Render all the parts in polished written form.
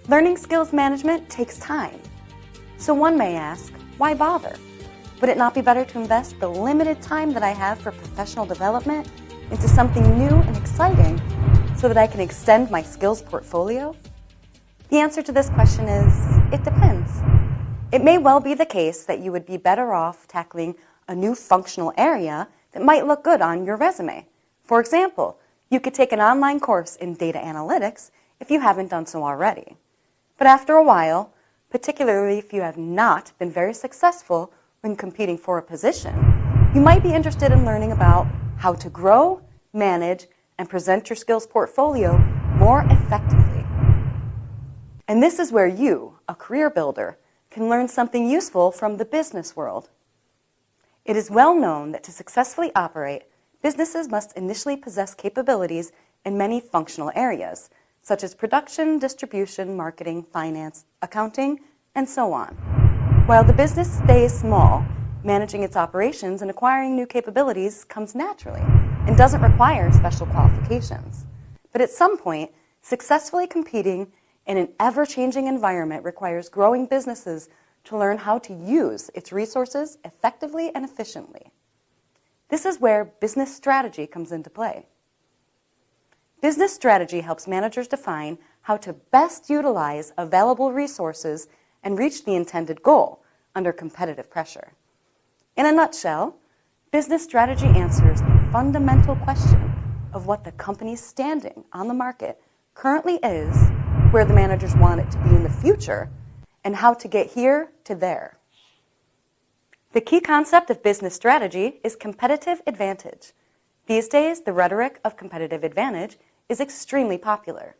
Learning skills management takes time. So one may ask, why bother? Would it not be better to invest the limited time that I have for professional development into something new and exciting so that I can extend my skills portfolio? The answer to this question is, it depends. It may well be the case that you would be better off tackling a new functional area that might look good on your resume. For example, you could take an online course in data analytics if you haven't done so already. But after a while, particularly if you have not been very successful when competing for a position, you might be interested in learning about how to grow, manage, and present your skills portfolio more effectively. And this is where you, a career builder, can learn something useful from the business world. It is well known that to successfully operate, businesses must initially possess capabilities in many functional areas, such as production, distribution, marketing, finance, accounting, and so on. While the business stays small, managing its operations and acquiring new capabilities comes naturally and doesn't require special qualifications. But at some point, successfully competing in an ever-changing environment requires growing businesses to learn how to use its resources effectively and efficiently. This is where business strategy comes into play. Business strategy helps managers define how to best utilize available resources and reach the intended goal under competitive pressure. In a nutshell, business strategy answers the fundamental question of what the company's standing on the market currently is, where the managers want it to be in the future, and how to get here to there. The key concept of business strategy is competitive advantage. These days, the rhetoric of competitive advantage is extremely popular.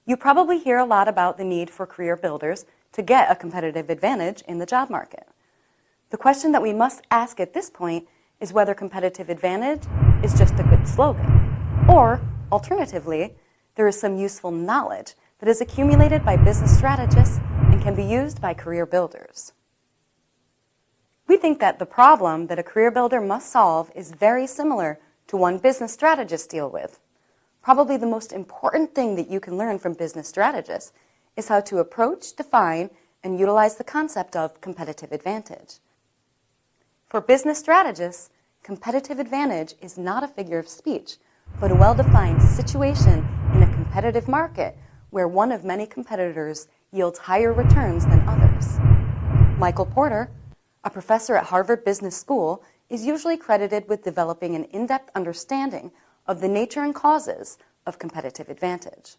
You probably hear a lot about the need for career builders to get a competitive advantage in the job market. The question that we must ask at this point is whether competitive advantage is just a good slogan, or, alternatively, there is some useful knowledge that is accumulated by business strategists and can be used by career builders. We think that the problem that a career builder must solve is very similar to one business strategists deal with. Probably the most important thing that you can learn from business strategists is how to approach, define, and utilize the concept of competitive advantage. For business strategists, competitive advantage is not a figure of speech, but a well-defined situation in a competitive market where one of many competitors yields higher returns than others. Michael Porter, a professor at Harvard Business School, is usually credited with developing an in-depth understanding of the nature and causes of competitive advantage.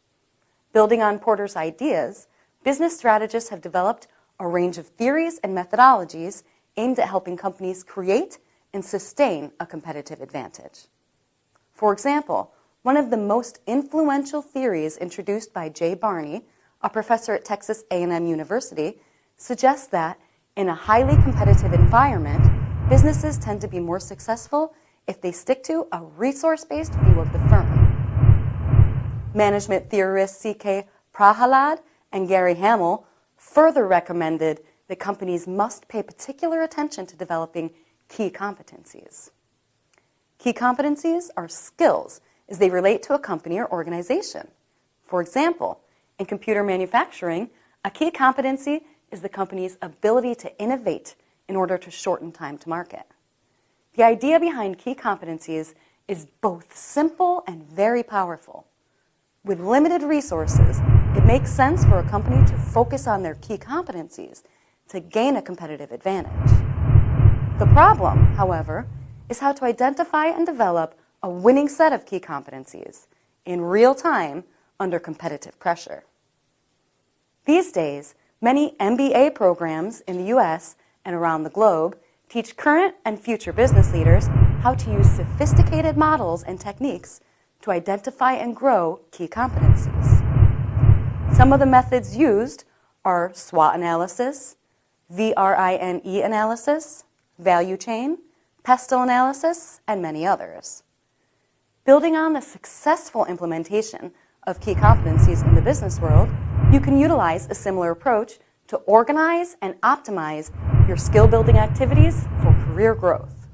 Building on Porter's ideas, business strategists have developed a range of theories and methodologies aimed at helping companies create and sustain a competitive advantage. For example, one of the most influential theories introduced by Jay Barney, a professor at Texas A&M University, suggests that in a highly competitive environment, businesses tend to be more successful if they stick to a resource-based view of the firm. Management theorists C.K. Prahalad and Gary Hamel further recommended that companies must pay particular attention to developing key competencies. Key competencies are skills as they relate to a company or organization. For example, in computer manufacturing, a key competency is the company's ability to innovate in order to shorten time to market. The idea behind key competencies is both simple and very powerful. With limited resources, it makes sense for a company to focus on their key competencies to gain a competitive advantage. The problem, however, is how to identify and develop a winning set of key competencies in real time under competitive pressure. These days, many MBA programs in the U.S. and around the globe teach current and future business leaders how to use sophisticated models and techniques to identify and grow key competencies. Some of the methods used are SWOT analysis, VRINE analysis, value chain, PESTLE analysis, and many others. Building on the successful implementation of key competencies in the business world, you can utilize a similar approach to organize and optimize your skill-building activities for career growth.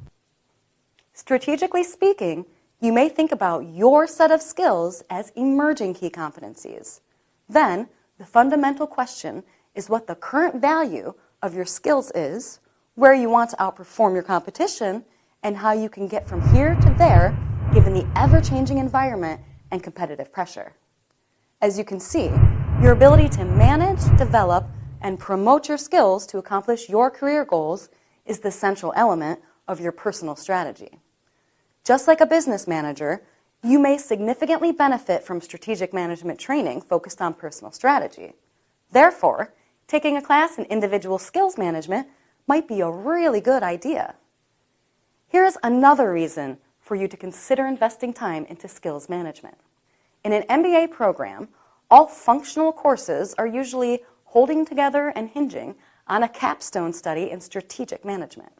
Strategically speaking, you may think about your set of skills as emerging key competencies. Then, The fundamental question is what the current value of your skills is, where you want to outperform your competition, and how you can get from here to there given the ever-changing environment and competitive pressure. As you can see, your ability to manage, develop, and promote your skills to accomplish your career goals is the central element of your personal strategy. Just like a business manager, you may significantly benefit from strategic management training focused on personal strategy. Therefore, taking a class in individual skills management might be a really good idea. Here's another reason for you to consider investing time into skills management. In an MBA program, all functional courses are usually holding together and hinging on a capstone study in strategic management.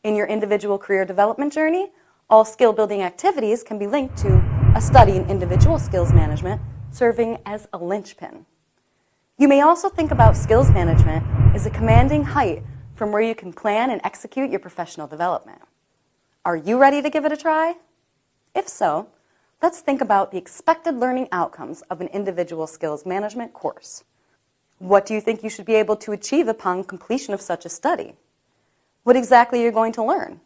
In your individual career development journey, all skill-building activities can be linked to a study in individual skills management, serving as a linchpin. You may also think about skills management as a commanding height from where you can plan and execute your professional development. Are you ready to give it a try? If so, let's think about the expected learning outcomes of an individual skills management course. What do you think you should be able to achieve upon completion of such a study? What exactly are you going to learn?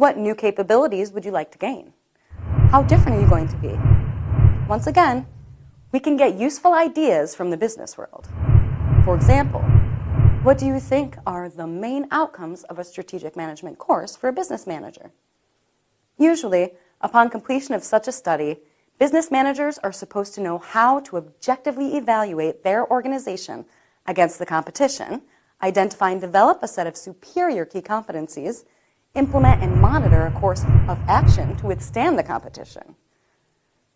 What new capabilities would you like to gain? How different are you going to be? Once again, we can get useful ideas from the business world. For example, what do you think are the main outcomes of a strategic management course for a business manager? Usually, upon completion of such a study, business managers are supposed to know how to objectively evaluate their organization against the competition, identify and develop a set of superior key competencies, implement and monitor a course of action to withstand the competition.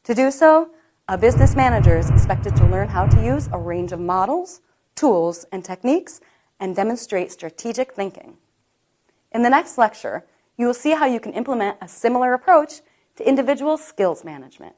To do so, a business manager is expected to learn how to use a range of models, tools, and techniques and demonstrate strategic thinking. In the next lecture, you will see how you can implement a similar approach to individual skills management.